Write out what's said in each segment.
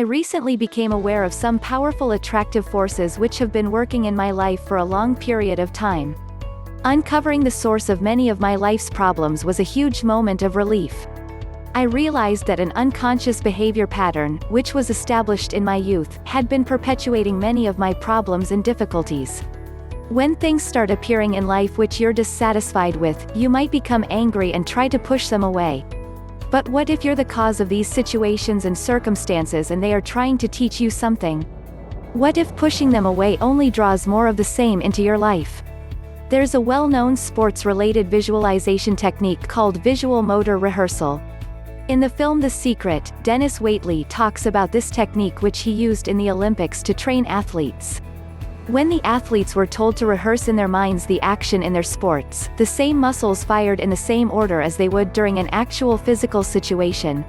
recently became aware of some powerful attractive forces which have been working in my life for a long period of time. Uncovering the source of many of my life's problems was a huge moment of relief. I realized that an unconscious behavior pattern, which was established in my youth, had been perpetuating many of my problems and difficulties. When things start appearing in life which you're dissatisfied with, you might become angry and try to push them away. But what if you're the cause of these situations and circumstances and they are trying to teach you something? What if pushing them away only draws more of the same into your life? There's a well-known sports-related visualization technique called visual motor rehearsal. In the film The Secret, Dennis Waitley talks about this technique which he used in the Olympics to train athletes. When the athletes were told to rehearse in their minds the action in their sports, the same muscles fired in the same order as they would during an actual physical situation.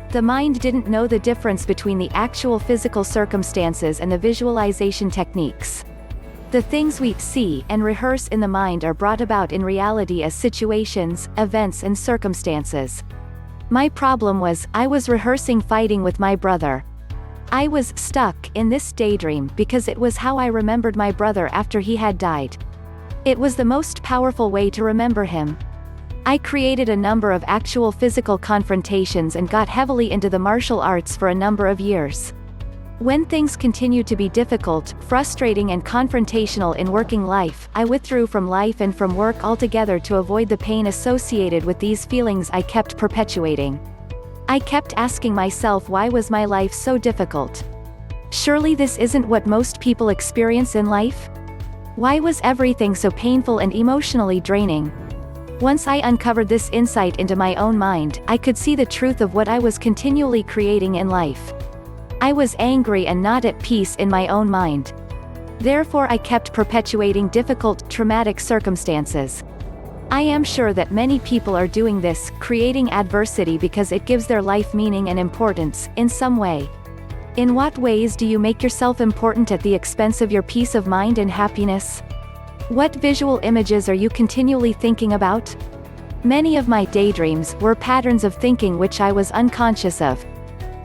The mind didn't know the difference between the actual physical circumstances and the visualization techniques. The things we see and rehearse in the mind are brought about in reality as situations, events and circumstances. My problem was, I was rehearsing fighting with my brother. I was stuck in this daydream because it was how I remembered my brother after he had died. It was the most powerful way to remember him. I created a number of actual physical confrontations and got heavily into the martial arts for a number of years. When things continued to be difficult, frustrating and confrontational in working life, I withdrew from life and from work altogether to avoid the pain associated with these feelings I kept perpetuating. I kept asking myself, why was my life so difficult? Surely this isn't what most people experience in life? Why was everything so painful and emotionally draining? Once I uncovered this insight into my own mind, I could see the truth of what I was continually creating in life. I was angry and not at peace in my own mind. Therefore I kept perpetuating difficult, traumatic circumstances. I am sure that many people are doing this, creating adversity because it gives their life meaning and importance, in some way. In what ways do you make yourself important at the expense of your peace of mind and happiness? What visual images are you continually thinking about? Many of my daydreams were patterns of thinking which I was unconscious of.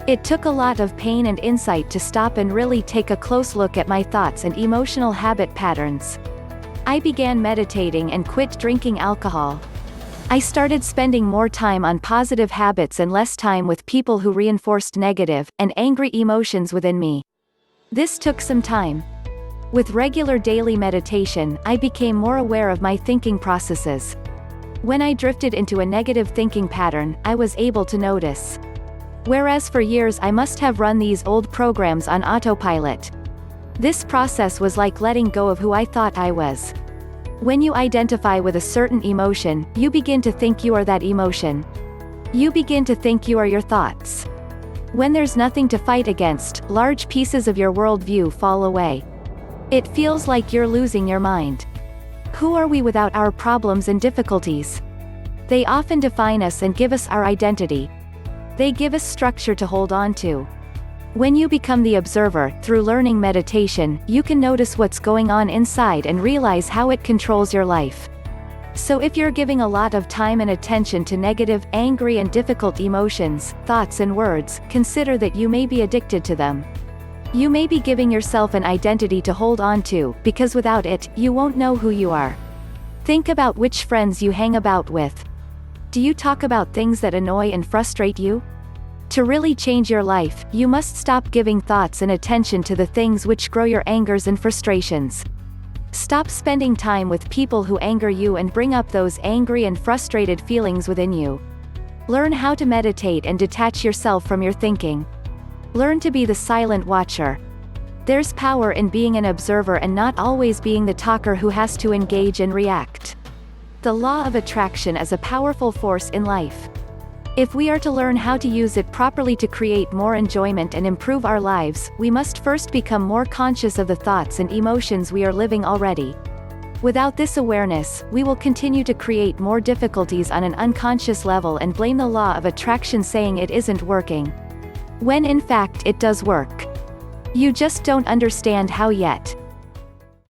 It took a lot of pain and insight to stop and really take a close look at my thoughts and emotional habit patterns. I began meditating and quit drinking alcohol. I started spending more time on positive habits and less time with people who reinforced negative and angry emotions within me. This took some time. With regular daily meditation, I became more aware of my thinking processes. When I drifted into a negative thinking pattern, I was able to notice. Whereas for years I must have run these old programs on autopilot. This process was like letting go of who I thought I was. When you identify with a certain emotion, you begin to think you are that emotion. You begin to think you are your thoughts. When there's nothing to fight against, large pieces of your worldview fall away. It feels like you're losing your mind. Who are we without our problems and difficulties? They often define us and give us our identity. They give us structure to hold on to. When you become the observer, through learning meditation, you can notice what's going on inside and realize how it controls your life. So if you're giving a lot of time and attention to negative, angry and difficult emotions, thoughts and words, consider that you may be addicted to them. You may be giving yourself an identity to hold on to, because without it, you won't know who you are. Think about which friends you hang about with. Do you talk about things that annoy and frustrate you? To really change your life, you must stop giving thoughts and attention to the things which grow your angers and frustrations. Stop spending time with people who anger you and bring up those angry and frustrated feelings within you. Learn how to meditate and detach yourself from your thinking. Learn to be the silent watcher. There's power in being an observer and not always being the talker who has to engage and react. The law of attraction is a powerful force in life. If we are to learn how to use it properly to create more enjoyment and improve our lives, we must first become more conscious of the thoughts and emotions we are living already. Without this awareness, we will continue to create more difficulties on an unconscious level and blame the law of attraction saying it isn't working. When in fact it does work. You just don't understand how yet.